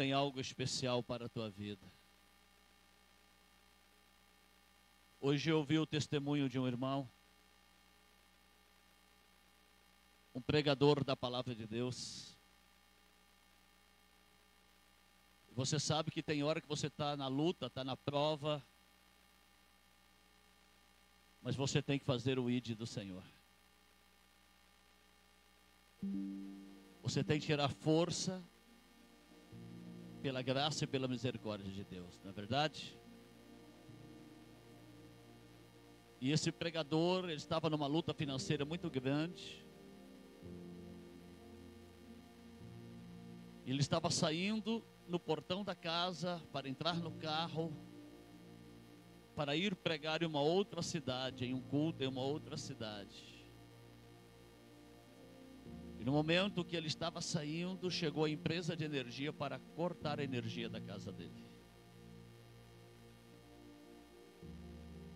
tem algo especial para a tua vida. Hoje eu ouvi o testemunho de um irmão, um pregador da palavra de Deus. Você sabe que tem hora que você está na luta, está na prova, mas você tem que fazer o ID do Senhor. Você tem que tirar força pela graça e pela misericórdia de Deus, não é verdade? E esse pregador, ele estava numa luta financeira muito grande. Ele estava saindo no portão da casa para entrar no carro, para ir pregar em uma outra cidade, em um culto em uma outra cidade. E no momento que ele estava saindo, chegou a empresa de energia para cortar a energia da casa dele.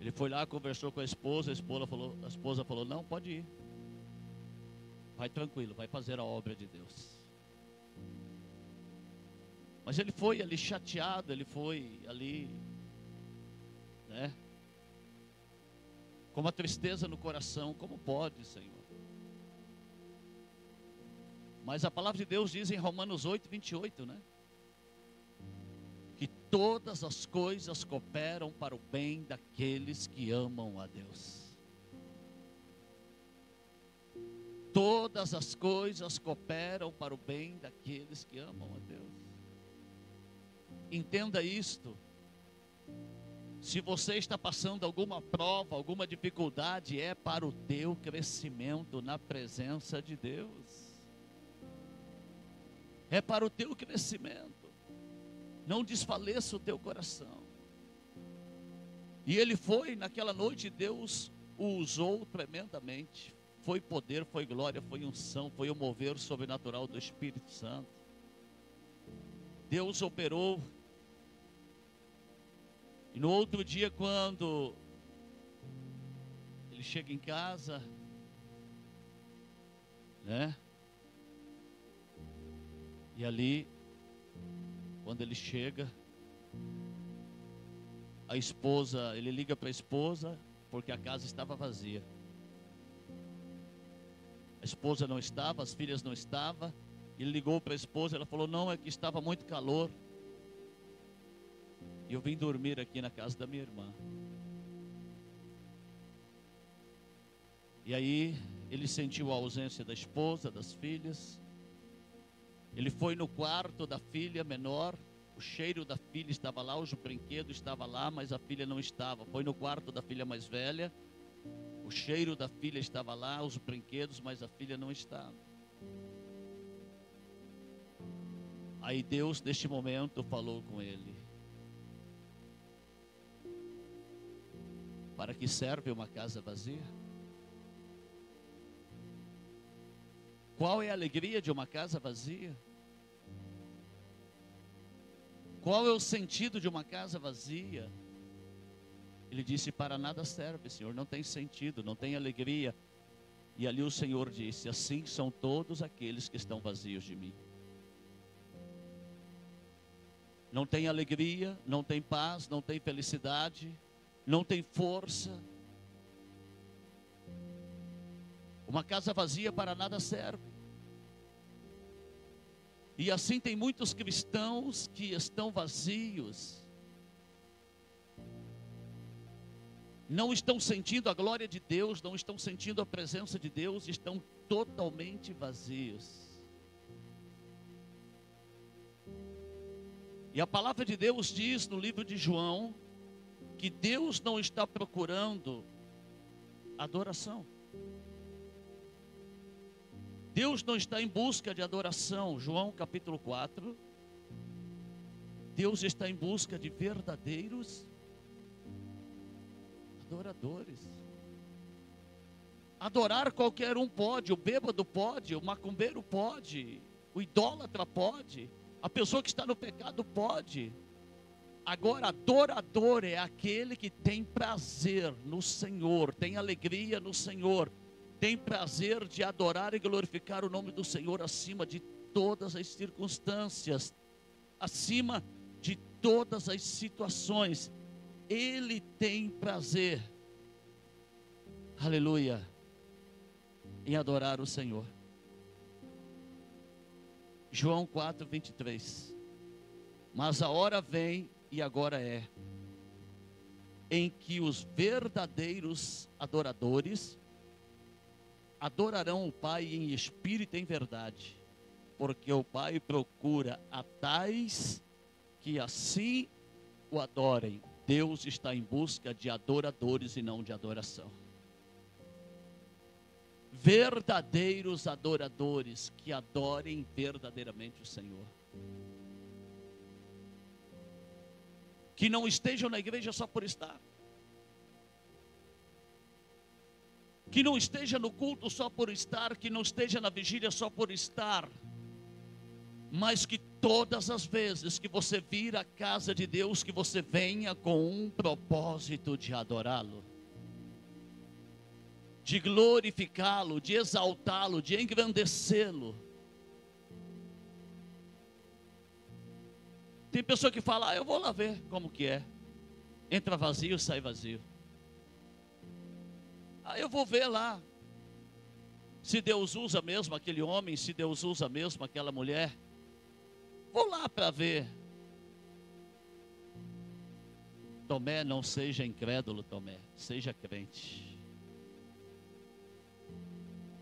Ele foi lá, conversou com a esposa falou, não, pode ir. Vai tranquilo, vai fazer a obra de Deus. Mas ele foi ali chateado, ele foi ali, né? Com uma tristeza no coração, como pode, Senhor? Mas a palavra de Deus diz em Romanos 8:28, né? Que todas as coisas cooperam para o bem daqueles que amam a Deus. Todas as coisas cooperam para o bem daqueles que amam a Deus. Entenda isto. Se você está passando alguma prova, alguma dificuldade, é para o teu crescimento na presença de Deus. É para o teu crescimento. Não desfaleça o teu coração. E ele foi, naquela noite, Deus o usou tremendamente. Foi poder, foi glória, foi unção, foi o mover sobrenatural do Espírito Santo. Deus operou. E no outro dia, quando ele chega em casa, né? E ali, quando ele chega, a esposa, ele liga para a esposa, porque a casa estava vazia. A esposa não estava, as filhas não estavam. Ele ligou para a esposa, ela falou, não, é que estava muito calor. E eu vim dormir aqui na casa da minha irmã. E aí, ele sentiu a ausência da esposa, das filhas. Ele foi no quarto da filha menor, o cheiro da filha estava lá, os brinquedos estavam lá, mas a filha não estava. Foi no quarto da filha mais velha, o cheiro da filha estava lá, os brinquedos, mas a filha não estava. Aí Deus, neste momento, falou com ele. Para que serve uma casa vazia? Qual é a alegria de uma casa vazia? Qual é o sentido de uma casa vazia? Ele disse, para nada serve, Senhor, não tem sentido, não tem alegria. E ali o Senhor disse, assim são todos aqueles que estão vazios de mim. Não tem alegria, não tem paz, não tem felicidade, não tem força. Uma casa vazia para nada serve. E assim tem muitos cristãos que estão vazios. Não estão sentindo a glória de Deus, não estão sentindo a presença de Deus, estão totalmente vazios. E a palavra de Deus diz no livro de João, que Deus não está procurando adoração. Deus não está em busca de adoração. João capítulo 4. Deus está em busca de verdadeiros adoradores. Adorar qualquer um pode, o bêbado pode, o macumbeiro pode, o idólatra pode, a pessoa que está no pecado pode. Agora, adorador é aquele que tem prazer no Senhor, tem alegria no Senhor, tem prazer de adorar e glorificar o nome do Senhor acima de todas as circunstâncias. acima de todas as situações. Ele tem prazer, aleluia, em adorar o Senhor. João 4:23. Mas a hora vem, e agora é, em que os verdadeiros adoradores adorarão o Pai em espírito e em verdade, porque o Pai procura a tais que assim o adorem. Deus está em busca de adoradores e não de adoração. Verdadeiros adoradores que adorem verdadeiramente o Senhor. Que não estejam na igreja só por estar. Que não esteja no culto só por estar, que não esteja na vigília só por estar. Mas que todas as vezes que você vir à casa de Deus, que você venha com um propósito de adorá-lo, de glorificá-lo, de exaltá-lo, de engrandecê-lo. Tem pessoa que fala, eu vou lá ver como que é. Entra vazio, sai vazio. Eu vou ver lá. Se Deus usa mesmo aquele homem, se Deus usa mesmo aquela mulher. Vou lá para ver. Tomé, não seja incrédulo, Tomé. Seja crente.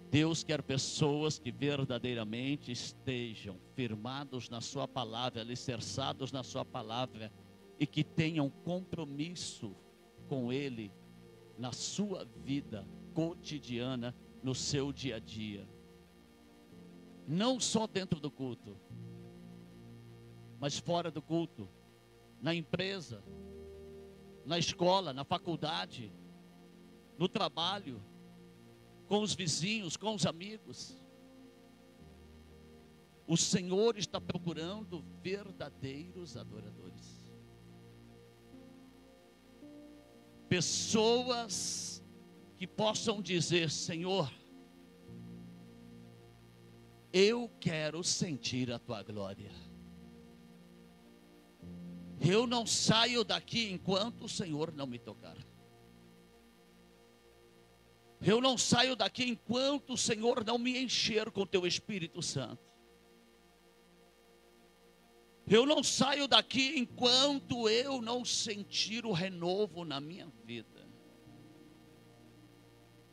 Deus quer pessoas que verdadeiramente estejam firmados na sua palavra, alicerçados na sua palavra, e que tenham compromisso com Ele na sua vida cotidiana, no seu dia a dia. Não só dentro do culto, mas fora do culto, na empresa, na escola, na faculdade, no trabalho, com os vizinhos, com os amigos. O Senhor está procurando verdadeiros adoradores. Pessoas que possam dizer, Senhor, eu quero sentir a tua glória. Eu não saio daqui enquanto o Senhor não me tocar. Eu não saio daqui enquanto o Senhor não me encher com teu Espírito Santo. Eu não saio daqui enquanto eu não sentir o renovo na minha vida.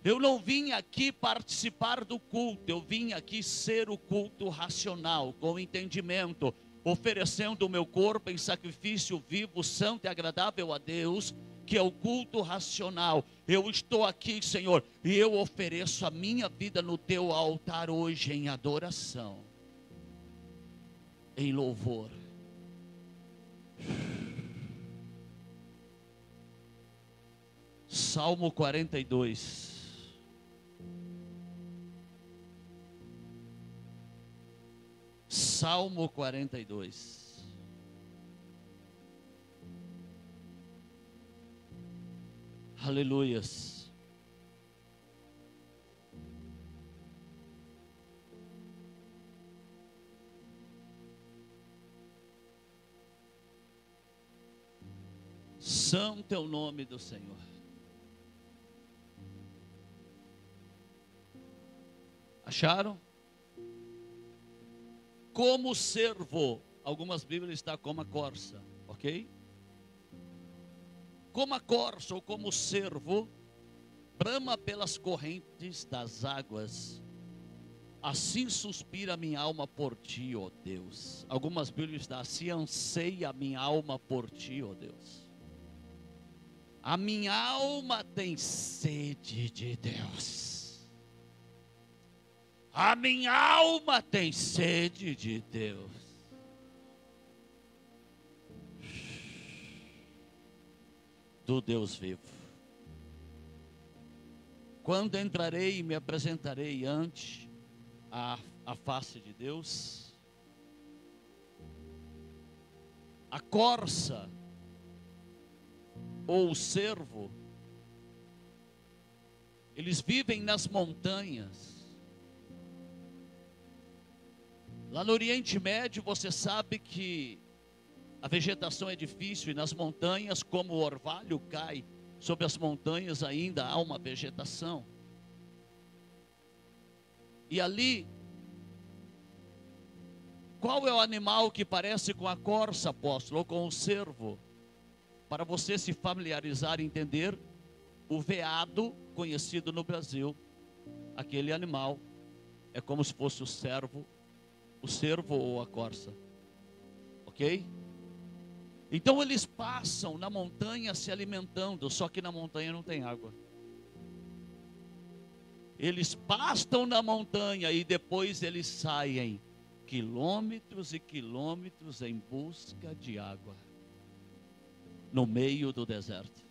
Eu não vim aqui participar do culto, eu vim aqui ser o culto racional, com entendimento, oferecendo o meu corpo em sacrifício vivo, santo e agradável a Deus, que é o culto racional. Eu estou aqui, Senhor, e eu ofereço a minha vida no teu altar hoje em adoração, em louvor. Salmo 42. Salmo 42. Aleluias. Santo é o nome do Senhor. Acharam? Como servo, algumas Bíblias estão como a corça, ok? Como a corça ou como servo, brama pelas correntes das águas, assim suspira minha alma por ti, ó Deus. Algumas Bíblias estão assim, anseia a minha alma por ti, ó Deus. A minha alma tem sede de Deus. A minha alma tem sede de Deus. Do Deus vivo. Quando entrarei e me apresentarei ante a face de Deus, a corça ou o cervo, eles vivem nas montanhas. Lá no Oriente Médio, você sabe que A vegetação é difícil e nas montanhas, como o orvalho cai, sobre as montanhas ainda há uma vegetação. E ali, qual é o animal que parece com a corça, apóstolo, ou com o cervo? Para você se familiarizar e entender, o veado, conhecido no Brasil, aquele animal, é como se fosse o cervo ou a corça. Ok? Então eles passam na montanha se alimentando, só que na montanha não tem água. Eles pastam na montanha e depois eles saem quilômetros e quilômetros em busca de água, no meio do deserto,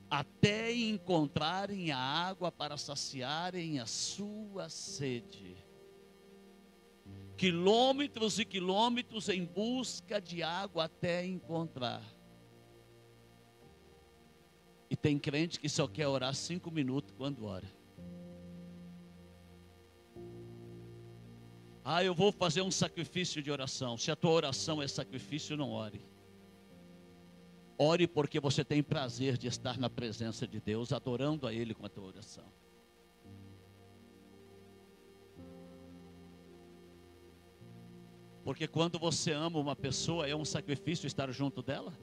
até encontrarem a água para saciarem a sua sede. Quilômetros e quilômetros em busca de água até encontrar. E tem crente que só quer orar 5 minutos quando ora. Eu vou fazer um sacrifício de oração. Se a tua oração é sacrifício, não ore. Ore porque você tem prazer de estar na presença de Deus, adorando a Ele com a tua oração. Porque quando você ama uma pessoa, é um sacrifício estar junto dela?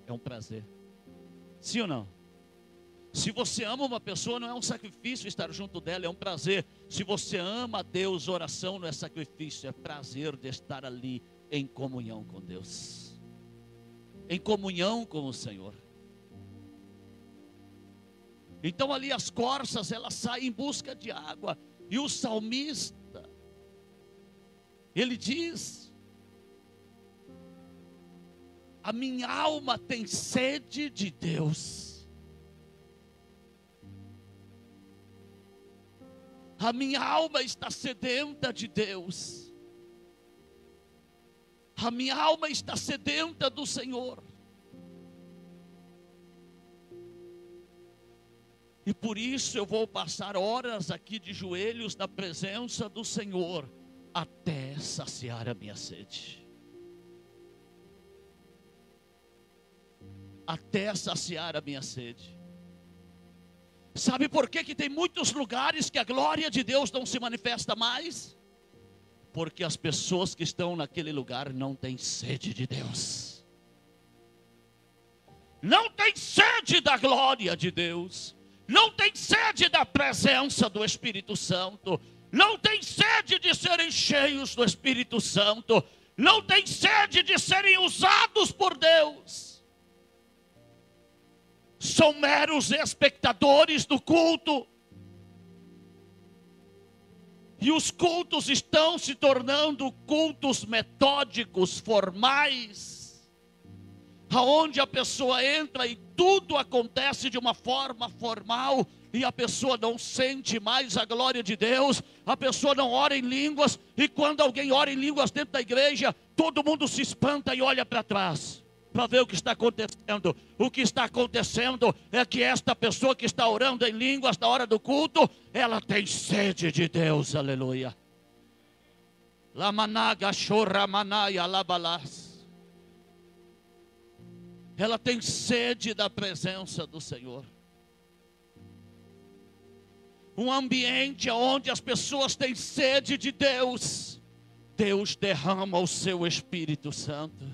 É um prazer. Sim ou não? Se você ama uma pessoa, não é um sacrifício estar junto dela, é um prazer. Se você ama a Deus, oração não é sacrifício, é prazer de estar ali em comunhão com Deus, em comunhão com o Senhor. Então ali as corças, elas saem em busca de água. E o salmista, ele diz: a minha alma tem sede de Deus. A minha alma está sedenta de Deus. A minha alma está sedenta do Senhor. E por isso eu vou passar horas aqui de joelhos na presença do Senhor, até saciar a minha sede. Até saciar a minha sede. Sabe por que tem muitos lugares que a glória de Deus não se manifesta mais? Porque as pessoas que estão naquele lugar não têm sede de Deus. Não tem sede da glória de Deus. Não tem sede da presença do Espírito Santo. Não tem sede de serem cheios do Espírito Santo. Não tem sede de serem usados por Deus. São meros espectadores do culto. E os cultos estão se tornando cultos metódicos, formais, aonde a pessoa entra e tudo acontece de uma forma formal, e a pessoa não sente mais a glória de Deus, a pessoa não ora em línguas, e quando alguém ora em línguas dentro da igreja, todo mundo se espanta e olha para trás, para ver o que está acontecendo. O que está acontecendo é que esta pessoa que está orando em línguas na hora do culto, ela tem sede de Deus, aleluia. Lamanaga choramanaya labalas. Ela tem sede da presença do Senhor. Um ambiente onde as pessoas têm sede de Deus, Deus derrama o seu Espírito Santo.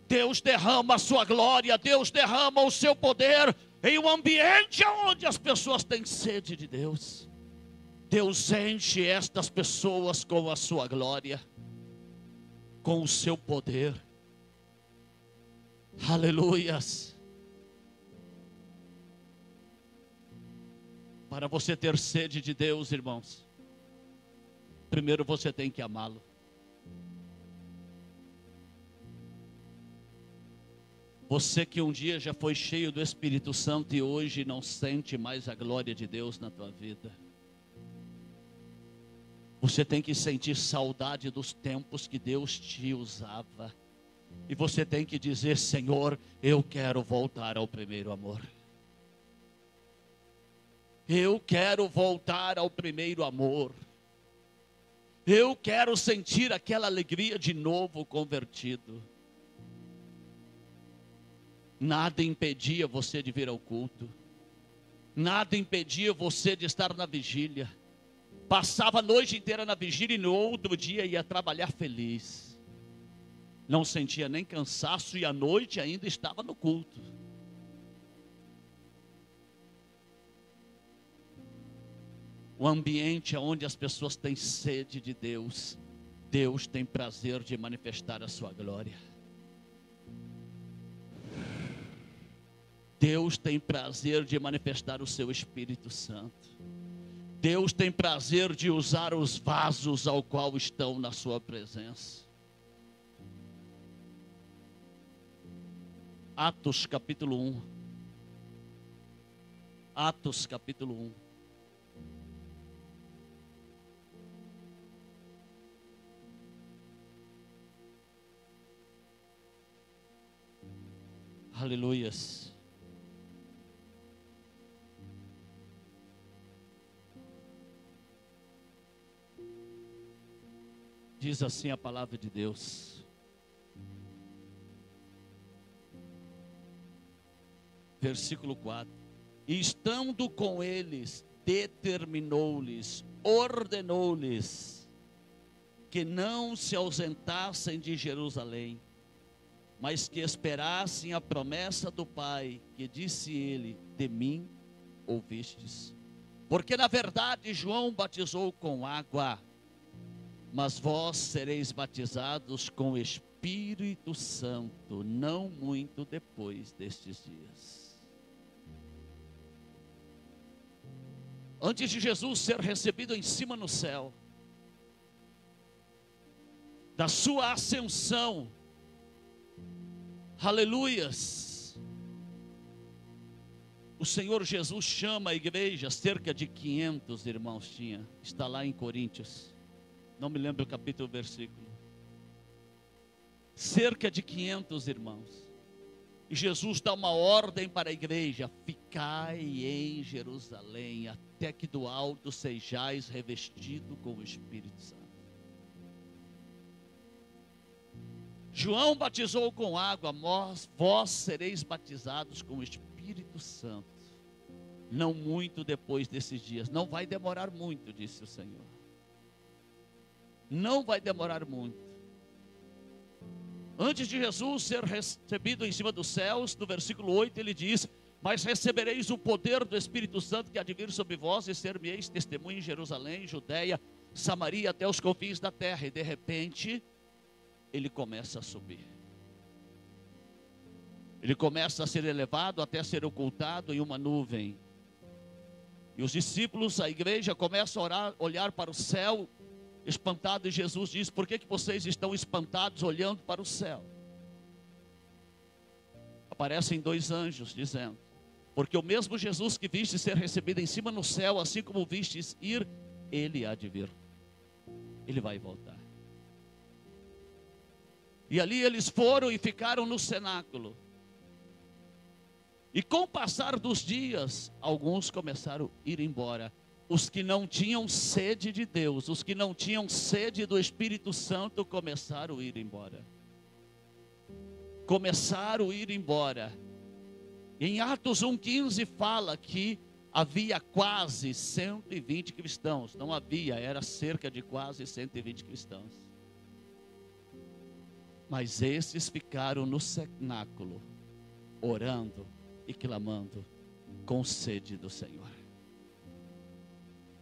Deus derrama a sua glória, Deus derrama o seu poder em um ambiente onde as pessoas têm sede de Deus. Deus enche estas pessoas com a sua glória, com o seu poder. Aleluias. Para você ter sede de Deus, irmãos, primeiro você tem que amá-lo. Você que um dia já foi cheio do Espírito Santo e hoje não sente mais a glória de Deus na tua vida. Você tem que sentir saudade dos tempos que Deus te usava. E você tem que dizer: Senhor, eu quero voltar ao primeiro amor. Eu quero voltar ao primeiro amor. Eu quero sentir aquela alegria de novo convertido. Nada impedia você de vir ao culto. Nada impedia você de estar na vigília. Passava a noite inteira na vigília e no outro dia ia trabalhar feliz. Não sentia nem cansaço e à noite ainda estava no culto. O ambiente onde as pessoas têm sede de Deus, Deus tem prazer de manifestar a sua glória. Deus tem prazer de manifestar o seu Espírito Santo. Deus tem prazer de usar os vasos ao qual estão na sua presença. Atos capítulo 1. Atos capítulo 1. Aleluias. Diz assim a palavra de Deus. Versículo 4. E estando com eles, determinou-lhes, ordenou-lhes, que não se ausentassem de Jerusalém, mas que esperassem a promessa do Pai, que disse ele: de mim ouvistes. Porque na verdade João batizou com água, mas vós sereis batizados com o Espírito Santo, não muito depois destes dias. Antes de Jesus ser recebido em cima no céu, da sua ascensão, aleluias, o Senhor Jesus chama a igreja, cerca de 500 irmãos tinha, está lá em Coríntios, não me lembro o capítulo, versículo, cerca de 500 irmãos, e Jesus dá uma ordem para a igreja: ficai em Jerusalém, até que do alto sejais revestido com o Espírito Santo. João batizou com água, vós sereis batizados com o Espírito Santo, não muito depois desses dias. Não vai demorar muito, disse o Senhor. Não vai demorar muito. Antes de Jesus ser recebido em cima dos céus, no versículo 8 ele diz: mas recebereis o poder do Espírito Santo que há de vir sobre vós, e ser-me-eis testemunha em Jerusalém, Judeia, Samaria, até os confins da terra. E de repente ele começa a subir. Ele começa a ser elevado até ser ocultado em uma nuvem. E os discípulos, a igreja, começam a olhar para o céu, espantado, e Jesus diz: por que vocês estão espantados olhando para o céu? Aparecem dois anjos dizendo: porque o mesmo Jesus que viste ser recebido em cima no céu, assim como vistes ir, ele há de vir. Ele vai voltar. E ali eles foram e ficaram no cenáculo. E com o passar dos dias, alguns começaram a ir embora. Os que não tinham sede de Deus, os que não tinham sede do Espírito Santo, começaram a ir embora. Começaram a ir embora. Em Atos 1,15 fala que havia quase 120 cristãos. Não havia, era cerca de quase 120 cristãos. Mas esses ficaram no cenáculo, orando e clamando, com sede do Senhor,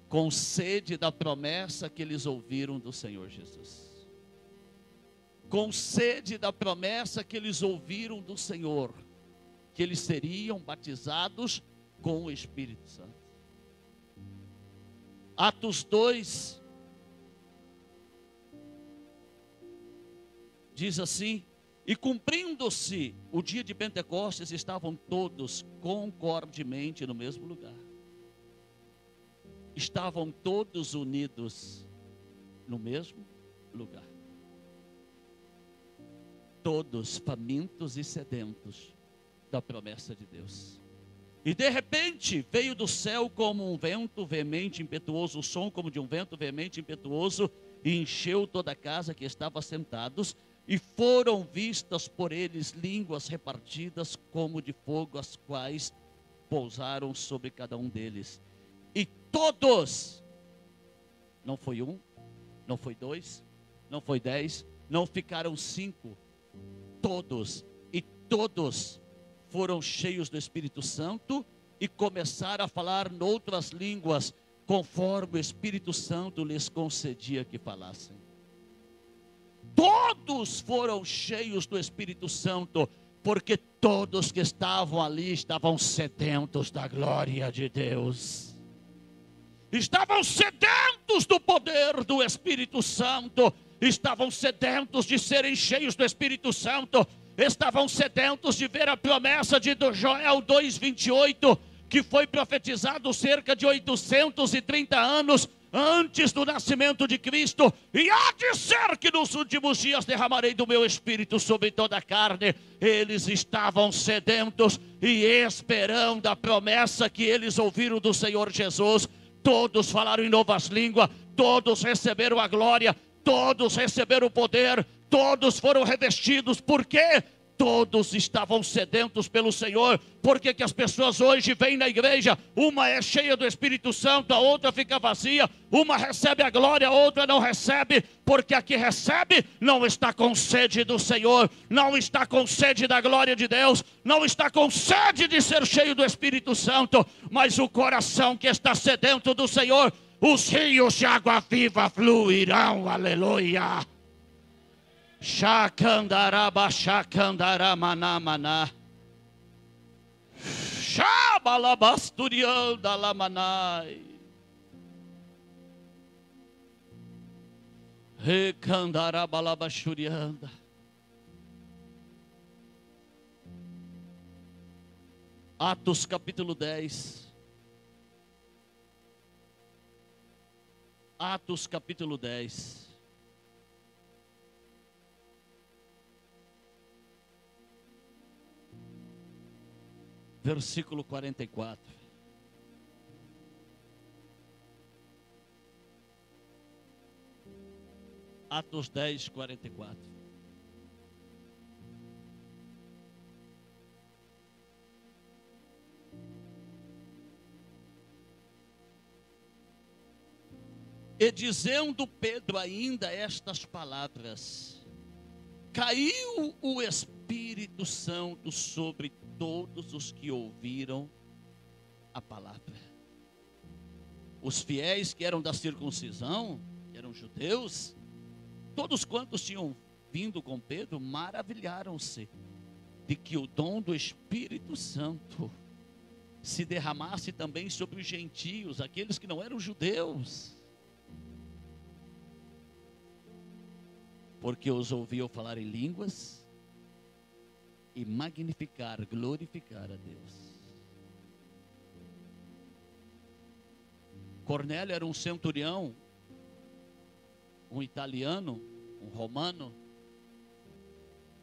com sede da promessa que eles ouviram do Senhor Jesus, com sede da promessa que eles ouviram do Senhor, que eles seriam batizados com o Espírito Santo. Atos 2 diz assim: e cumprindo-se o dia de Pentecostes, estavam todos concordemente no mesmo lugar. Estavam todos unidos no mesmo lugar. Todos famintos e sedentos da promessa de Deus. E de repente veio do céu como um vento veemente, impetuoso, o som como de um vento veemente, impetuoso, e encheu toda a casa que estava sentados, e foram vistas por eles línguas repartidas como de fogo, as quais pousaram sobre cada um deles. E todos, não foi um, não foi dois, não foi 10, não ficaram 5, todos foram cheios do Espírito Santo e começaram a falar noutras línguas, conforme o Espírito Santo lhes concedia que falassem. Todos foram cheios do Espírito Santo, porque todos que estavam ali estavam sedentos da glória de Deus. Estavam sedentos do poder do Espírito Santo, estavam sedentos de serem cheios do Espírito Santo, estavam sedentos de ver a promessa de Joel 2:28, que foi profetizado cerca de 830 anos antes do nascimento de Cristo, e há de ser que nos últimos dias derramarei do meu Espírito sobre toda a carne. Eles estavam sedentos e esperando a promessa que eles ouviram do Senhor Jesus. Todos falaram em novas línguas, todos receberam a glória, todos receberam o poder, todos foram revestidos. Por quê? Todos estavam sedentos pelo Senhor. Por que as pessoas hoje vêm na igreja? Uma é cheia do Espírito Santo, a outra fica vazia. Uma recebe a glória, a outra não recebe. Porque a que recebe não está com sede do Senhor, não está com sede da glória de Deus, não está com sede de ser cheio do Espírito Santo. Mas o coração que está sedento do Senhor, os rios de água viva fluirão. Aleluia. Shakandaraba shakandaramana. Shabalabasturianda lamanai. Rekandarabalabashurianda. Atos capítulo 10. Atos capítulo 10. Versículo 44. Atos 10, 44. E dizendo Pedro ainda estas palavras, caiu o Espírito Santo sobre todos os que ouviram a palavra. Os fiéis que eram da circuncisão, que eram judeus, todos quantos tinham vindo com Pedro, maravilharam-se de que o dom do Espírito Santo se derramasse também sobre os gentios, aqueles que não eram judeus, porque os ouviam falar em línguas e magnificar, glorificar a Deus. Cornélio era um centurião, um italiano, um romano.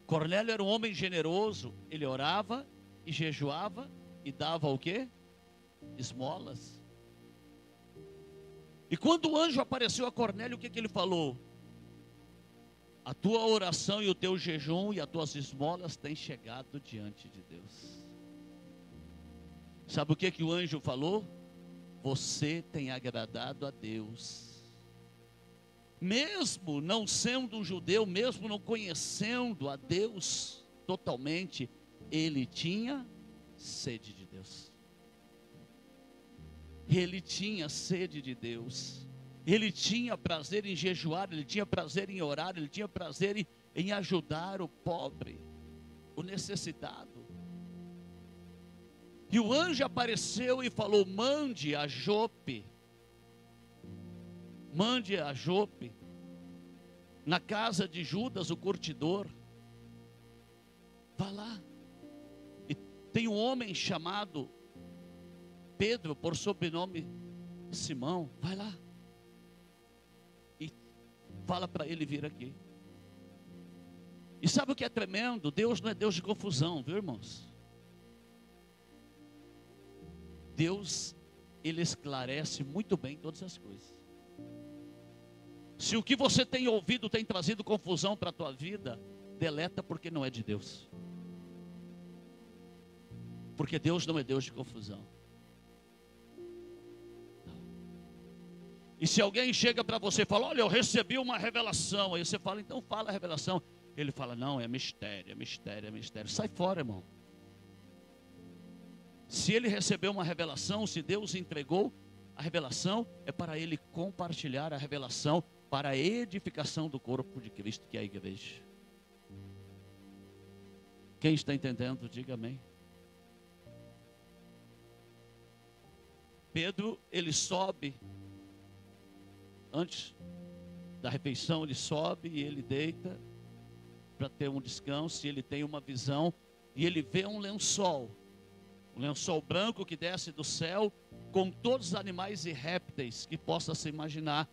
Cornélio era um homem generoso, ele orava e jejuava e dava o quê? Esmolas. E quando o anjo apareceu a Cornélio, o que ele falou? A tua oração e o teu jejum e as tuas esmolas têm chegado diante de Deus. Sabe o que o anjo falou? Você tem agradado a Deus. Mesmo não sendo um judeu, mesmo não conhecendo a Deus totalmente, ele tinha sede de Deus. Ele tinha sede de Deus. Ele tinha prazer em jejuar, ele tinha prazer em orar, ele tinha prazer em ajudar o pobre, o necessitado. E o anjo apareceu e falou: mande a Jope, na casa de Judas, o curtidor. Vá lá. E tem um homem chamado Pedro, por sobrenome Simão. Vai lá. Fala para ele vir aqui. E sabe o que é tremendo? Deus não é Deus de confusão, viu, irmãos? Deus, Ele esclarece muito bem todas as coisas. Se o que você tem ouvido tem trazido confusão para a tua vida, deleta, porque não é de Deus. Porque Deus não é Deus de confusão. E se alguém chega para você e fala, olha, eu recebi uma revelação. Aí você fala, então fala a revelação. Ele fala, não, é mistério, é mistério, é mistério. Sai fora, irmão. Se ele recebeu uma revelação, se Deus entregou a revelação, é para ele compartilhar a revelação para a edificação do corpo de Cristo, que é a igreja. Quem está entendendo, diga amém. Pedro, ele sobe, antes da refeição, ele sobe e ele deita para ter um descanso, e ele tem uma visão, e ele vê um lençol branco que desce do céu, com todos os animais e répteis que possa se imaginar,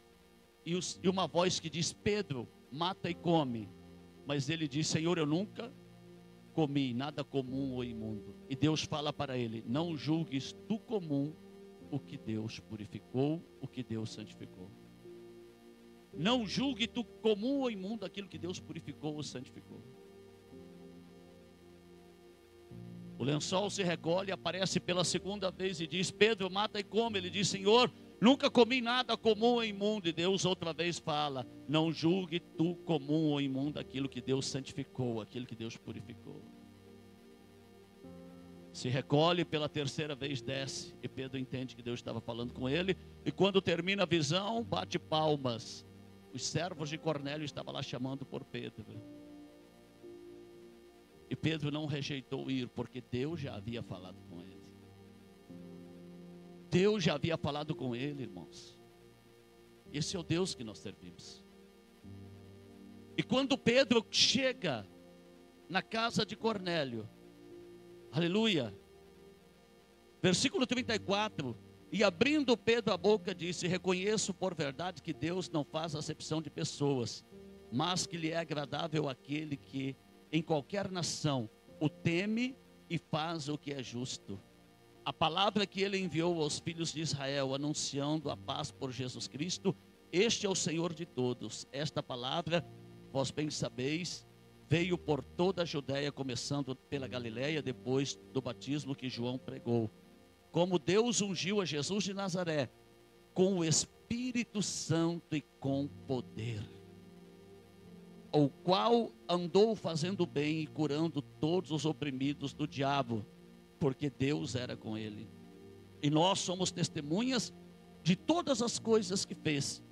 e uma voz que diz, Pedro, mata e come. Mas ele diz, Senhor, eu nunca comi nada comum ou imundo. E Deus fala para ele, não julgues tu comum o que Deus purificou, o que Deus santificou. Não julgue tu comum ou imundo aquilo que Deus purificou ou santificou. O lençol se recolhe, aparece pela segunda vez e diz, Pedro, mata e come. Ele diz, Senhor, nunca comi nada comum ou imundo. E Deus outra vez fala, não julgue tu comum ou imundo aquilo que Deus santificou, aquilo que Deus purificou. Se recolhe, pela terceira vez desce, e Pedro entende que Deus estava falando com ele, e quando termina a visão, bate palmas. Os servos de Cornélio estavam lá chamando por Pedro. E Pedro não rejeitou ir, porque Deus já havia falado com ele. Deus já havia falado com ele, irmãos. Esse é o Deus que nós servimos. E quando Pedro chega na casa de Cornélio, aleluia, versículo 34, e abrindo Pedro a boca disse, reconheço por verdade que Deus não faz acepção de pessoas, mas que lhe é agradável aquele que em qualquer nação o teme e faz o que é justo. A palavra que ele enviou aos filhos de Israel, anunciando a paz por Jesus Cristo, este é o Senhor de todos. Esta palavra, vós bem sabeis, veio por toda a Judéia, começando pela Galiléia, depois do batismo que João pregou. Como Deus ungiu a Jesus de Nazaré, com o Espírito Santo e com poder, o qual andou fazendo bem e curando todos os oprimidos do diabo, porque Deus era com ele. E nós somos testemunhas de todas as coisas que fez,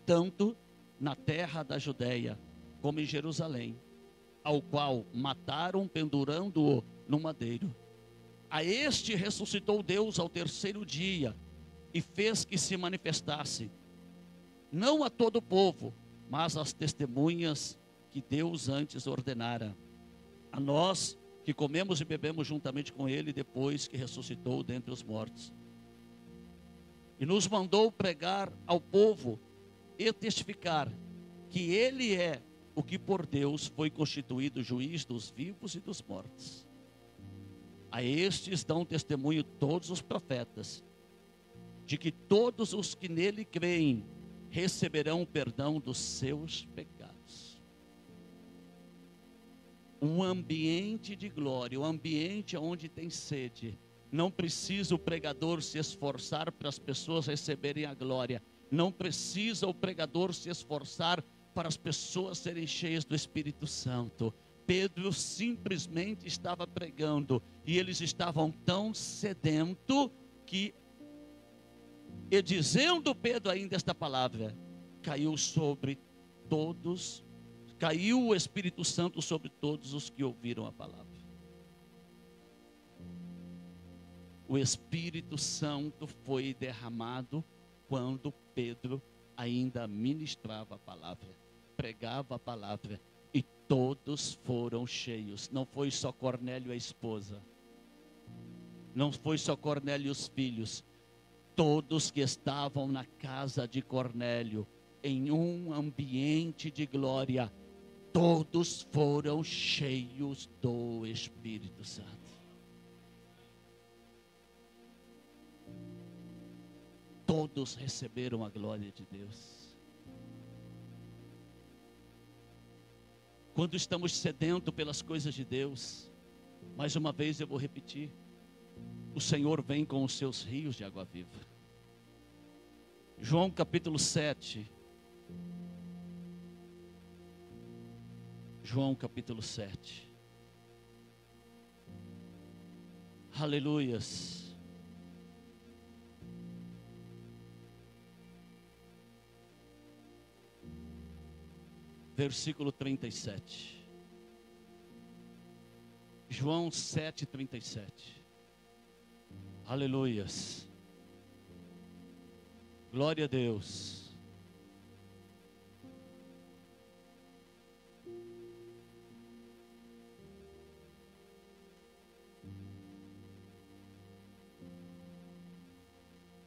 tanto na terra da Judéia, como em Jerusalém, ao qual mataram pendurando-o no madeiro. A este ressuscitou Deus ao terceiro dia, e fez que se manifestasse, não a todo o povo, mas as testemunhas que Deus antes ordenara, a nós que comemos e bebemos juntamente com ele, depois que ressuscitou dentre os mortos. E nos mandou pregar ao povo e testificar que ele é o que por Deus foi constituído juiz dos vivos e dos mortos. A estes dão testemunho todos os profetas, de que todos os que nele creem receberão o perdão dos seus pecados. Um ambiente de glória, um ambiente onde tem sede. Não precisa o pregador se esforçar para as pessoas receberem a glória. Não precisa o pregador se esforçar para as pessoas serem cheias do Espírito Santo. Pedro simplesmente estava pregando, e eles estavam tão sedentos que, e dizendo Pedro ainda esta palavra, caiu sobre todos, caiu o Espírito Santo sobre todos os que ouviram a palavra. O Espírito Santo foi derramado quando Pedro ainda ministrava a palavra, pregava a palavra, e todos foram cheios. Não foi só Cornélio a esposa, não foi só Cornélio e os filhos, todos que estavam na casa de Cornélio, em um ambiente de glória, todos foram cheios do Espírito Santo. Todos receberam a glória de Deus. quando estamos sedentos pelas coisas de Deus, mais uma vez eu vou repetir, o Senhor vem com os seus rios de água viva. João capítulo 7. João capítulo 7. Aleluias. Versículo 37. João 7, 37. Aleluias. Glória a Deus.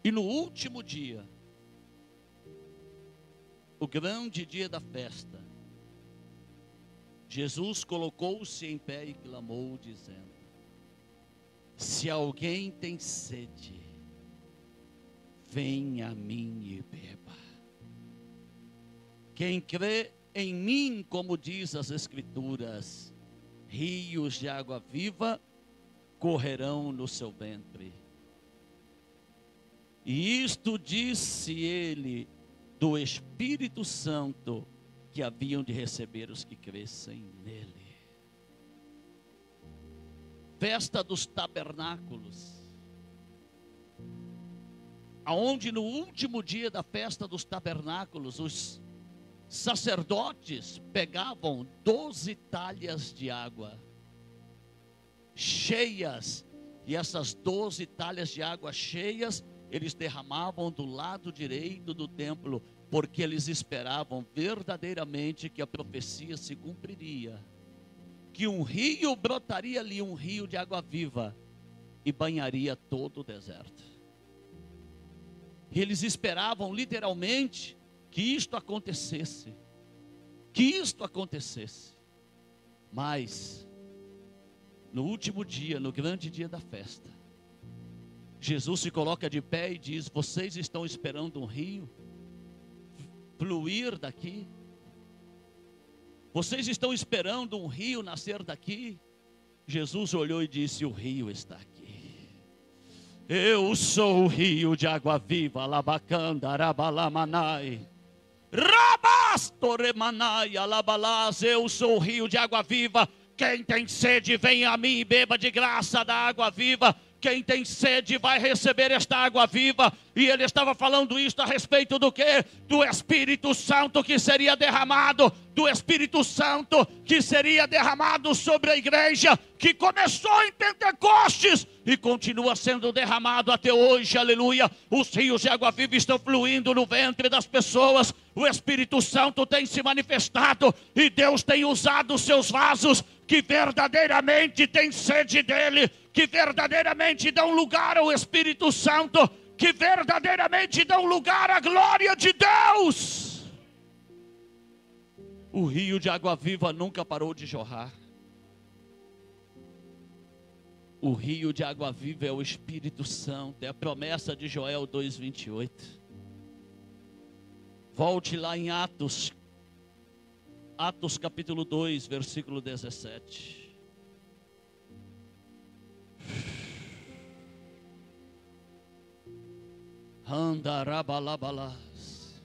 E no último dia, o grande dia da festa, Jesus colocou-se em pé e clamou, dizendo: se alguém tem sede, venha a mim e beba. Quem crê em mim, como diz as Escrituras, rios de água viva correrão no seu ventre. E isto disse ele do Espírito Santo que haviam de receber os que crescem nele. Festa dos tabernáculos, aonde no último dia da festa dos tabernáculos, os sacerdotes pegavam 12 talhas de água cheias, e essas 12 talhas de água cheias, eles derramavam do lado direito do templo, porque eles esperavam verdadeiramente que a profecia se cumpriria, que um rio brotaria ali, um rio de água viva, e banharia todo o deserto. E eles esperavam literalmente que isto acontecesse, mas no último dia, no grande dia da festa, Jesus se coloca de pé e diz: vocês estão esperando um rio fluir daqui? Vocês estão esperando um rio nascer daqui? Jesus olhou e disse: o rio está aqui. Eu sou o rio de água viva. Alabacanda, arabalamanai, rabastoremanai, alabalás. Eu sou o rio de água viva. Quem tem sede, venha a mim e beba de graça da água viva. Quem tem sede vai receber esta água viva. E ele estava falando isto a respeito do quê? Do Espírito Santo que seria derramado. Do Espírito Santo que seria derramado sobre a igreja, que começou em Pentecostes e continua sendo derramado até hoje, aleluia. Os rios de água viva estão fluindo no ventre das pessoas. O Espírito Santo tem se manifestado e Deus tem usado os seus vasos que verdadeiramente têm sede dele, que verdadeiramente dão lugar ao Espírito Santo, que verdadeiramente dão lugar à glória de Deus. O rio de água viva nunca parou de jorrar. O rio de água viva é o Espírito Santo, é a promessa de Joel 2:28. Volte lá em Atos capítulo 2, versículo 17. Andarabalabalass,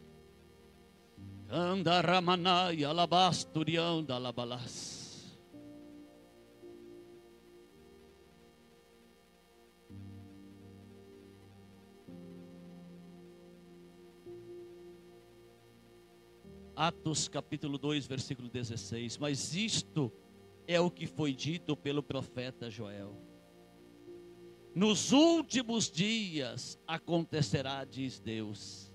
andaramanai, alabasturião da alabalas. Atos capítulo 2, versículo 16. Mas isto é o que foi dito pelo profeta Joel: nos últimos dias acontecerá, diz Deus,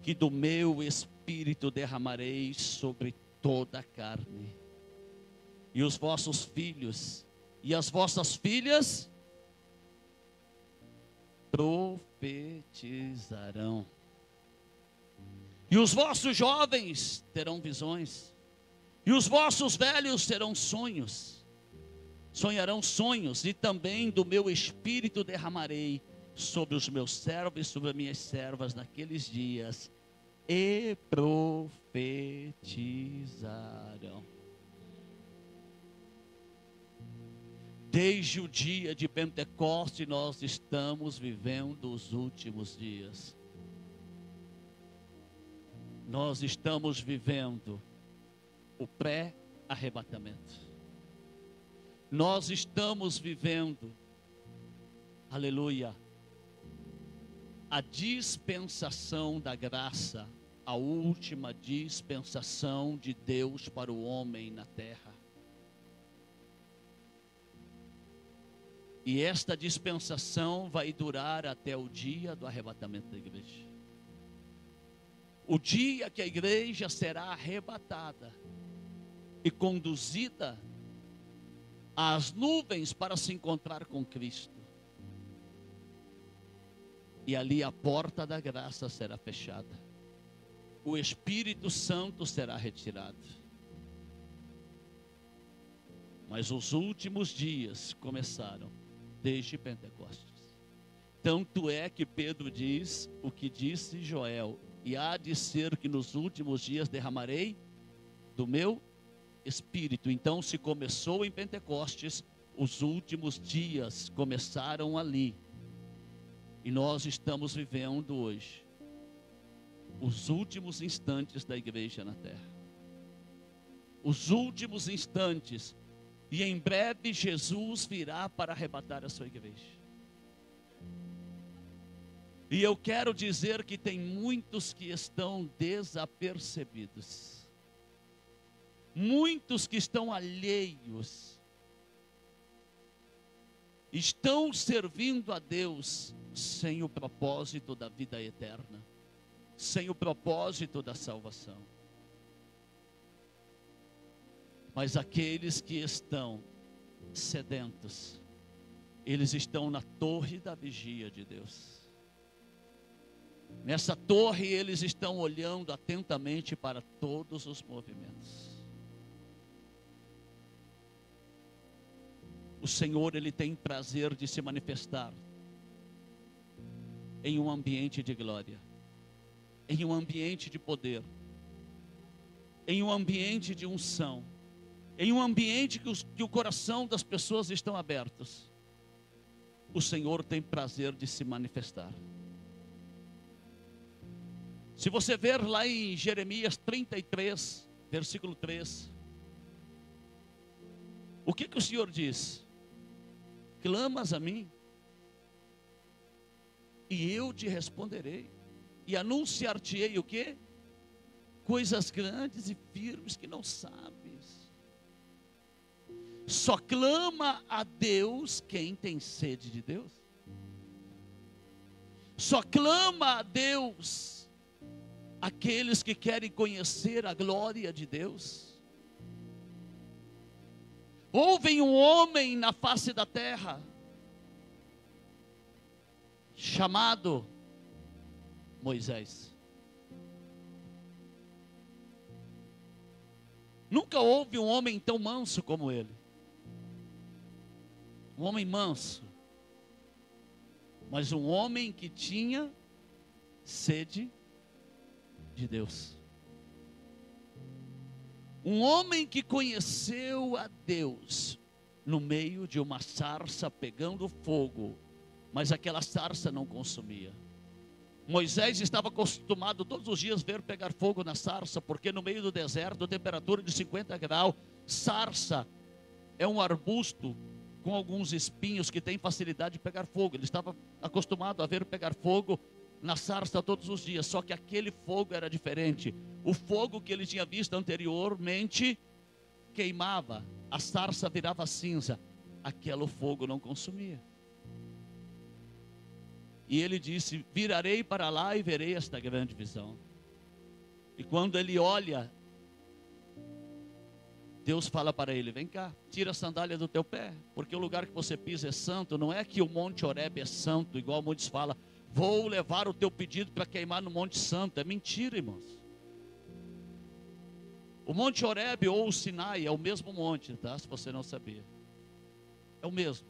que do meu Espírito derramarei sobre toda a carne, e os vossos filhos e as vossas filhas profetizarão, e os vossos jovens terão visões, e os vossos velhos terão sonhos. Sonharão sonhos, e também do meu Espírito derramarei sobre os meus servos e sobre as minhas servas naqueles dias, e profetizarão. Desde o dia de Pentecoste nós estamos vivendo os últimos dias. Nós estamos vivendo o pré-arrebatamento. Nós estamos vivendo, aleluia, a dispensação da graça, a última dispensação de Deus para o homem na terra. E esta dispensação vai durar até o dia do arrebatamento da igreja. O dia que a igreja será arrebatada e conduzida às nuvens para se encontrar com Cristo. E ali a porta da graça será fechada. O Espírito Santo será retirado. Mas os últimos dias começaram desde Pentecostes. Tanto é que Pedro diz o que disse Joel: e há de ser que nos últimos dias derramarei do meu Espírito. Então, se começou em Pentecostes, os últimos dias começaram ali. E nós estamos vivendo hoje os últimos instantes da igreja na terra. Os últimos instantes. E em breve Jesus virá para arrebatar a sua igreja. E eu quero dizer que tem muitos que estão desapercebidos. Muitos que estão alheios. Estão servindo a Deus sem o propósito da vida eterna. Sem o propósito da salvação. Mas aqueles que estão sedentos, eles estão na torre da vigia de Deus. Nessa torre eles estão olhando atentamente para todos os movimentos. O Senhor, Ele tem prazer de se manifestar em um ambiente de glória, em um ambiente de poder, em um ambiente de unção, em um ambiente que o coração das pessoas estão abertos. O Senhor tem prazer de se manifestar. Se você ver lá em Jeremias 33, versículo 3, o que o Senhor diz? Clamas a mim, e eu te responderei, e anunciar-te-ei o quê? Coisas grandes e firmes que não sabes. Só clama a Deus quem tem sede de Deus. Só clama a Deus aqueles que querem conhecer a glória de Deus. Houve um homem na face da terra chamado Moisés. Nunca houve um homem tão manso como ele. Um homem manso, mas um homem que tinha sede de Deus. Um homem que conheceu a Deus no meio de uma sarça pegando fogo, mas aquela sarça não consumia. Moisés estava acostumado todos os dias ver pegar fogo na sarça, porque no meio do deserto, temperatura de 50 graus, sarça é um arbusto com alguns espinhos que tem facilidade de pegar fogo. Ele estava acostumado a ver pegar fogo na sarça todos os dias, só que aquele fogo era diferente. O fogo que ele tinha visto anteriormente queimava, a sarça virava cinza, aquele fogo não consumia. E ele disse: virarei para lá e verei esta grande visão. E quando ele olha, Deus fala para ele: vem cá, tira a sandália do teu pé, porque o lugar que você pisa é santo. Não é que o Monte Horebe é santo, igual muitos falam, vou levar o teu pedido para queimar no Monte Santo. É mentira, irmãos. O Monte Horebe ou o Sinai é o mesmo monte, tá? Se você não sabia, é o mesmo.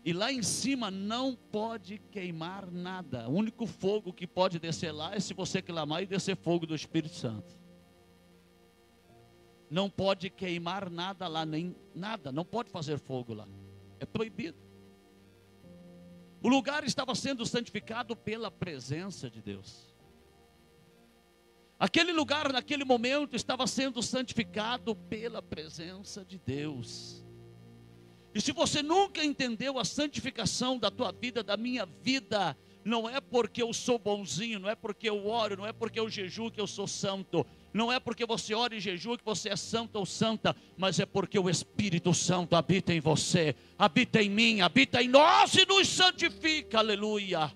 E lá em cima não pode queimar nada. O único fogo que pode descer lá é se você clamar e descer fogo do Espírito Santo. não pode queimar nada lá, nem nada, não pode fazer fogo lá. É proibido. O lugar estava sendo santificado pela presença de Deus. Aquele lugar, naquele momento, estava sendo santificado pela presença de Deus. E se você nunca entendeu a santificação da tua vida, da minha vida, não é porque eu sou bonzinho, não é porque eu oro, não é porque eu jejuo que eu sou santo, não é porque você ora e jejua que você é santo ou santa, mas é porque o Espírito Santo habita em você, habita em mim, habita em nós e nos santifica, aleluia.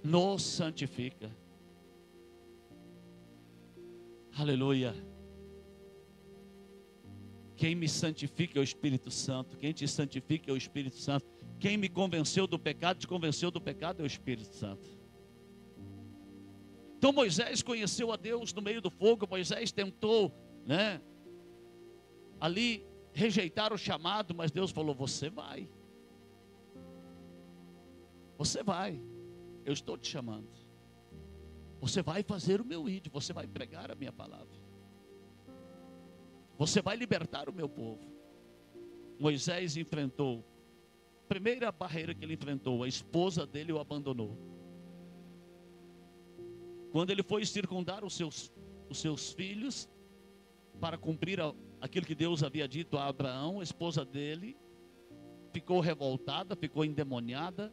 Nos santifica. Aleluia. Quem me santifica é o Espírito Santo. Quem te santifica é o Espírito Santo. Quem me convenceu do pecado, te convenceu do pecado é o Espírito Santo. Então Moisés conheceu a Deus no meio do fogo. Moisés tentou, ali rejeitar o chamado, mas Deus falou: você vai. Você vai. Eu estou te chamando. Você vai fazer o meu ídolo, você vai pregar a minha palavra. Você vai libertar o meu povo. Moisés enfrentou, a primeira barreira que ele enfrentou, a esposa dele o abandonou. Quando ele foi circundar os seus filhos, para cumprir aquilo que Deus havia dito a Abraão, a esposa dele ficou revoltada, ficou endemoniada,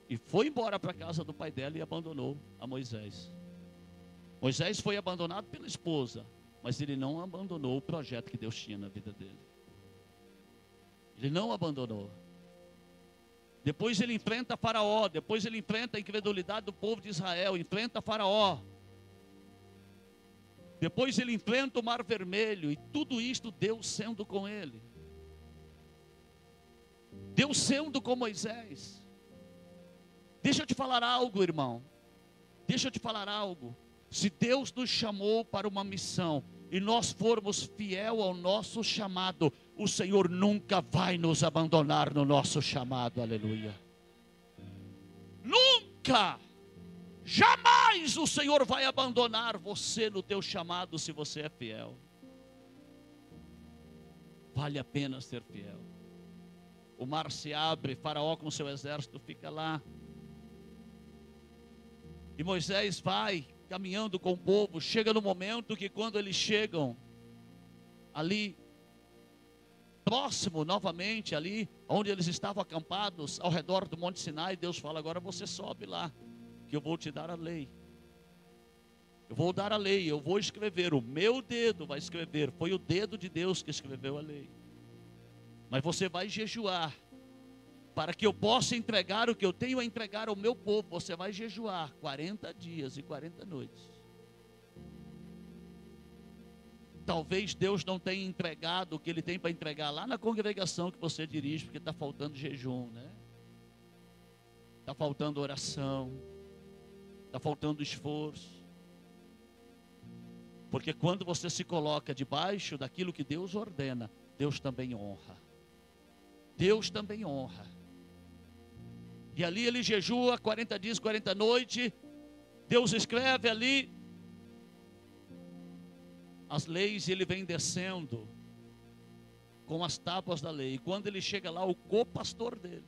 e foi embora para a casa do pai dela e abandonou a Moisés. Moisés foi abandonado pela esposa, mas ele não abandonou o projeto que Deus tinha na vida dele. Ele não abandonou. Depois ele enfrenta Faraó, depois ele enfrenta a incredulidade do povo de Israel, enfrenta Faraó. Depois ele enfrenta o Mar Vermelho, e tudo isto Deus sendo com ele. Deus sendo com Moisés. Deixa eu te falar algo, irmão. Deixa eu te falar algo. Se Deus nos chamou para uma missão e nós formos fiel ao nosso chamado, o Senhor nunca vai nos abandonar no nosso chamado, aleluia. Nunca, jamais o Senhor vai abandonar você no teu chamado se você é fiel. Vale a pena ser fiel. O mar se abre, Faraó com seu exército fica lá. E Moisés vai caminhando com o povo. Chega no momento que quando eles chegam ali, próximo novamente, ali onde eles estavam acampados, ao redor do Monte Sinai, Deus fala: agora você sobe lá, que eu vou te dar a lei. Eu vou dar a lei, eu vou escrever, o meu dedo vai escrever. Foi o dedo de Deus que escreveu a lei. Mas você vai jejuar, para que eu possa entregar o que eu tenho a entregar ao meu povo. Você vai jejuar 40 dias e 40 noites. Talvez Deus não tenha entregado o que Ele tem para entregar lá na congregação que você dirige, porque está faltando jejum, está faltando oração, está faltando esforço. Porque quando você se coloca debaixo daquilo que Deus ordena, Deus também honra. Deus também honra. E ali ele jejua 40 dias, 40 noites. Deus escreve ali as leis e ele vem descendo com as tábuas da lei. E quando ele chega lá, o co-pastor dele,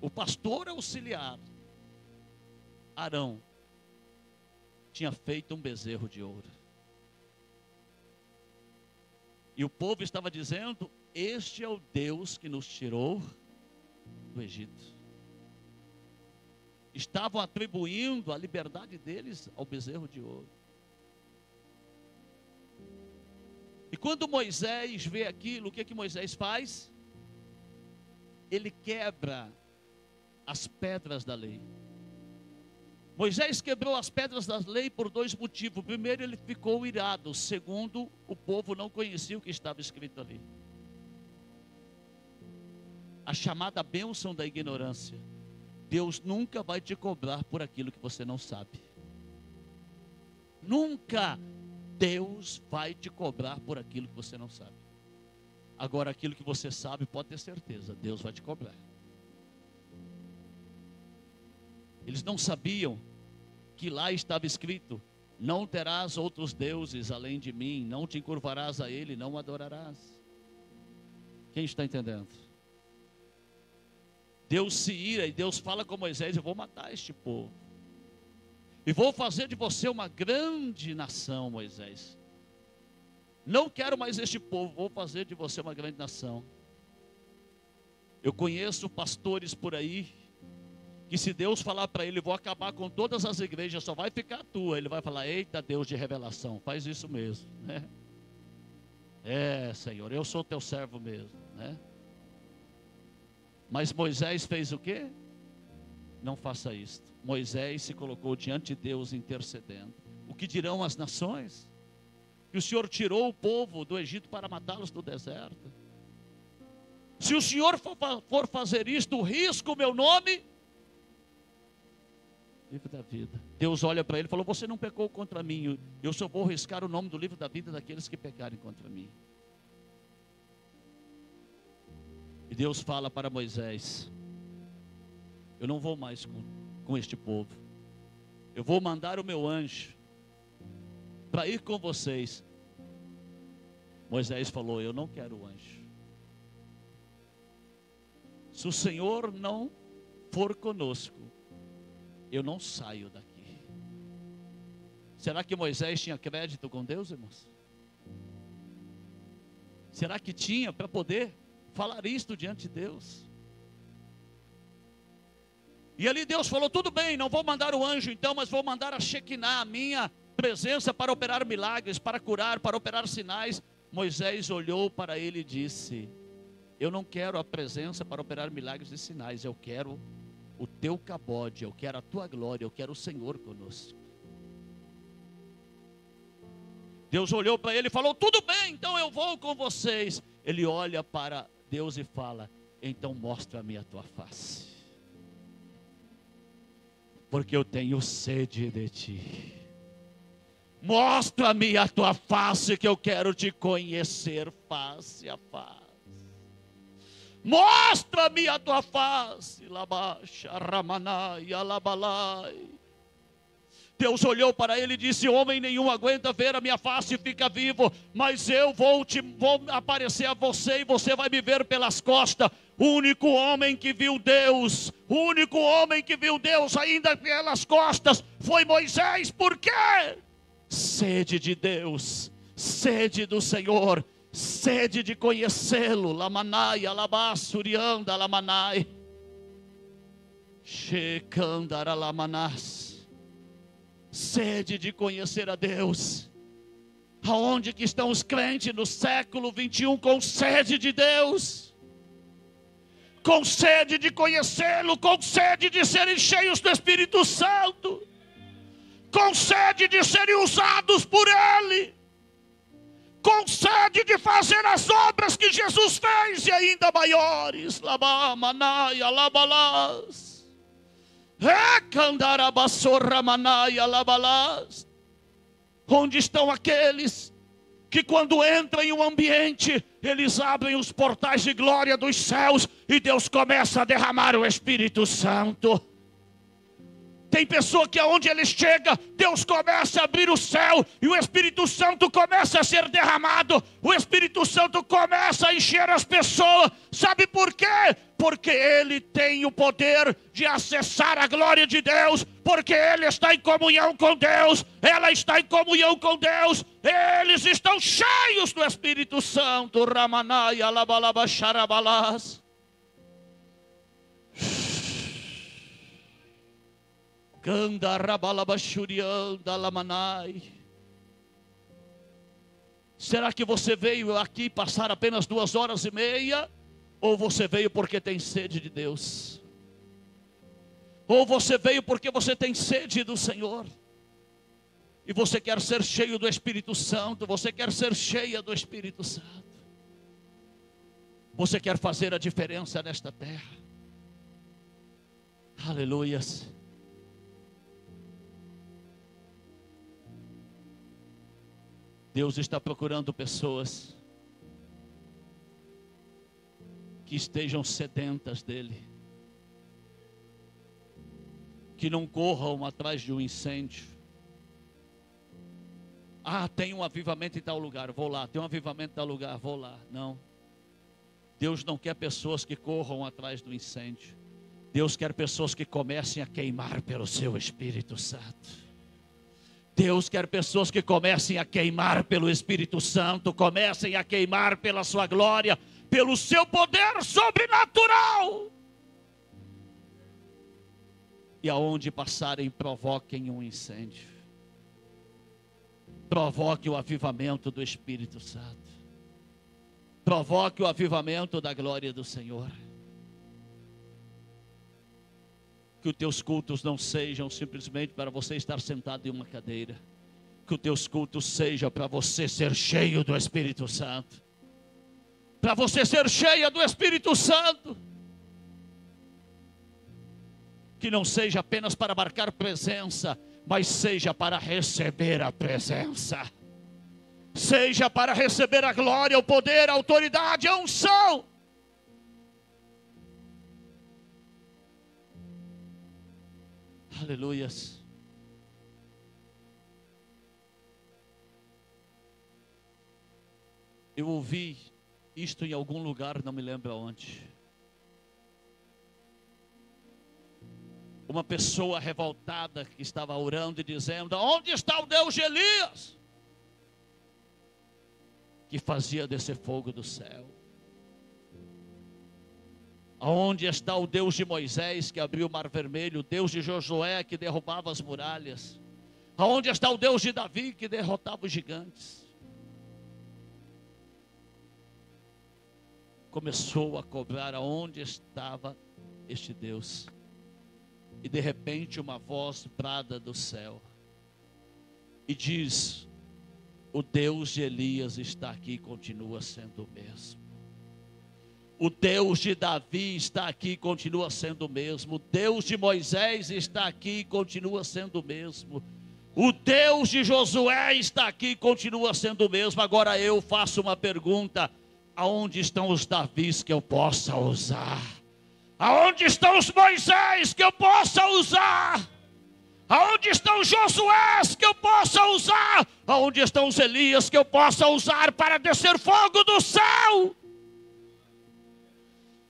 o pastor auxiliar, Arão, tinha feito um bezerro de ouro. E o povo estava dizendo: este é o Deus que nos tirou do Egito. Estavam atribuindo a liberdade deles ao bezerro de ouro. E quando Moisés vê aquilo, o que Moisés faz? Ele quebra as pedras da lei. Moisés quebrou as pedras da lei por dois motivos. Primeiro, ele ficou irado. Segundo, o povo não conhecia o que estava escrito ali. A chamada bênção da ignorância. Deus nunca vai te cobrar por aquilo que você não sabe. Nunca Deus vai te cobrar por aquilo que você não sabe. Agora, aquilo que você sabe, pode ter certeza, Deus vai te cobrar. Eles não sabiam que lá estava escrito Não terás outros deuses além de mim, não te encurvarás a ele, não o adorarás. Quem está entendendo? Deus se ira e Deus fala com Moisés: eu vou matar este povo. E vou fazer de você uma grande nação, Moisés. Não quero mais este povo, vou fazer de você uma grande nação. Eu conheço pastores por aí, que se Deus falar para ele: vou acabar com todas as igrejas, só vai ficar a tua. Ele vai falar: eita Deus de revelação, faz isso mesmo, né? É, Senhor, eu sou teu servo mesmo, né? Mas Moisés fez o quê? Não faça isto. Moisés se colocou diante de Deus intercedendo. O que dirão as nações? Que o Senhor tirou o povo do Egito para matá-los no deserto. Se o Senhor for fazer isto, risco o meu nome. Livro da vida. Deus olha para ele e falou: você não pecou contra mim, eu só vou riscar o nome do livro da vida daqueles que pecarem contra mim. E Deus fala para Moisés: eu não vou mais com este povo. Eu vou mandar o meu anjo para ir com vocês. Moisés falou: eu não quero o anjo. Se o Senhor não for conosco, eu não saio daqui. Será que Moisés tinha crédito com Deus, irmãos? Será que tinha para poder falar isto diante de Deus? E ali Deus falou: tudo bem, não vou mandar o anjo então, mas vou mandar a Shekinah, a minha presença, para operar milagres, para curar, para operar sinais. Moisés olhou para ele e disse: eu não quero a presença para operar milagres e sinais, eu quero o teu cabode, eu quero a tua glória, eu quero o Senhor conosco. Deus olhou para ele e falou: tudo bem, então eu vou com vocês. Ele olha para Deus e fala: então mostra-me a tua face, porque eu tenho sede de ti. Mostra-me a tua face, que eu quero te conhecer face a face. Mostra-me a tua face. Labasha, Ramanai, Alabalai. Deus olhou para ele e disse: homem nenhum aguenta ver a minha face e fica vivo, mas eu vou aparecer a você e você vai me ver pelas costas. O único homem que viu Deus, o único homem que viu Deus ainda pelas costas foi Moisés. Por quê? Sede de Deus, sede do Senhor, sede de conhecê-lo. Lamanai, alabassurianda, lamanai, shekandara lamanás. Sede de conhecer a Deus. Aonde que estão os crentes no século 21 com sede de Deus? Com sede de conhecê-lo, com sede de serem cheios do Espírito Santo, com sede de serem usados por Ele, com sede de fazer as obras que Jesus fez e ainda maiores. Labamanai, alabalás. Onde estão aqueles que quando entram em um ambiente, eles abrem os portais de glória dos céus e Deus começa a derramar o Espírito Santo? Tem pessoa que aonde ele chega, Deus começa a abrir o céu e o Espírito Santo começa a ser derramado. O Espírito Santo começa a encher as pessoas. Sabe por quê? Porque ele tem o poder de acessar a glória de Deus. Porque ele está em comunhão com Deus. Ela está em comunhão com Deus. Eles estão cheios do Espírito Santo. Ramanai, alabalaba, xarabalás. Será que você veio aqui passar apenas 2h30? Ou você veio porque tem sede de Deus? Ou você veio porque você tem sede do Senhor? E você quer ser cheio do Espírito Santo? Você quer ser cheia do Espírito Santo? Você quer fazer a diferença nesta terra? Aleluias. Deus está procurando pessoas que estejam sedentas dEle, que não corram atrás de um incêndio, Ah, tem um avivamento em tal lugar, vou lá. Tem um avivamento em tal lugar, vou lá. Não. Deus não quer pessoas que corram atrás do incêndio. Deus quer pessoas que comecem a queimar pelo seu Espírito Santo. Deus quer pessoas que comecem a queimar pelo Espírito Santo, comecem a queimar pela sua glória, pelo seu poder sobrenatural. E aonde passarem, provoquem um incêndio. Provoque o avivamento do Espírito Santo. Provoque o avivamento da glória do Senhor. Que os teus cultos não sejam simplesmente para você estar sentado em uma cadeira. Que os teus cultos sejam para você ser cheio do Espírito Santo. Para você ser cheia do Espírito Santo. Que não seja apenas para marcar presença, mas seja para receber a presença. Seja para receber a glória, o poder, a autoridade, a unção. Aleluias. Eu ouvi isto em algum lugar, não me lembro aonde. Uma pessoa revoltada que estava orando e dizendo: onde está o Deus de Elias? Que fazia descer fogo do céu. Aonde está o Deus de Moisés que abriu o mar vermelho, o Deus de Josué que derrubava as muralhas? Aonde está o Deus de Davi que derrotava os gigantes? Começou a cobrar aonde estava este Deus. E de repente uma voz brada do céu e diz: o Deus de Elias está aqui e continua sendo o mesmo. O Deus de Davi está aqui e continua sendo o mesmo. O Deus de Moisés está aqui e continua sendo o mesmo. O Deus de Josué está aqui e continua sendo o mesmo. Agora eu faço uma pergunta: aonde estão os Davis que eu possa usar? Aonde estão os Moisés que eu possa usar? Aonde estão os Josués que eu possa usar? Aonde estão os Elias que eu possa usar para descer fogo do céu?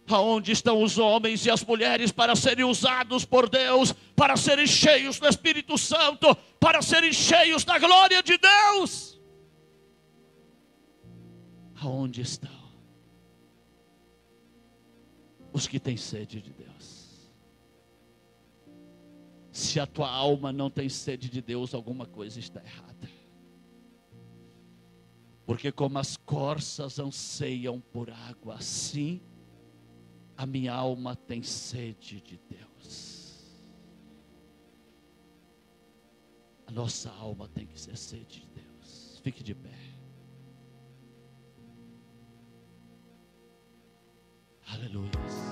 Aonde estão os homens e as mulheres para serem usados por Deus, para serem cheios do Espírito Santo, para serem cheios da glória de Deus? Aonde estão os que têm sede de Deus? Se a tua alma não tem sede de Deus, alguma coisa está errada. Porque como as corças anseiam por água, assim a minha alma tem sede de Deus. A nossa alma tem que ser sede de Deus. Fique de pé. Aleluia.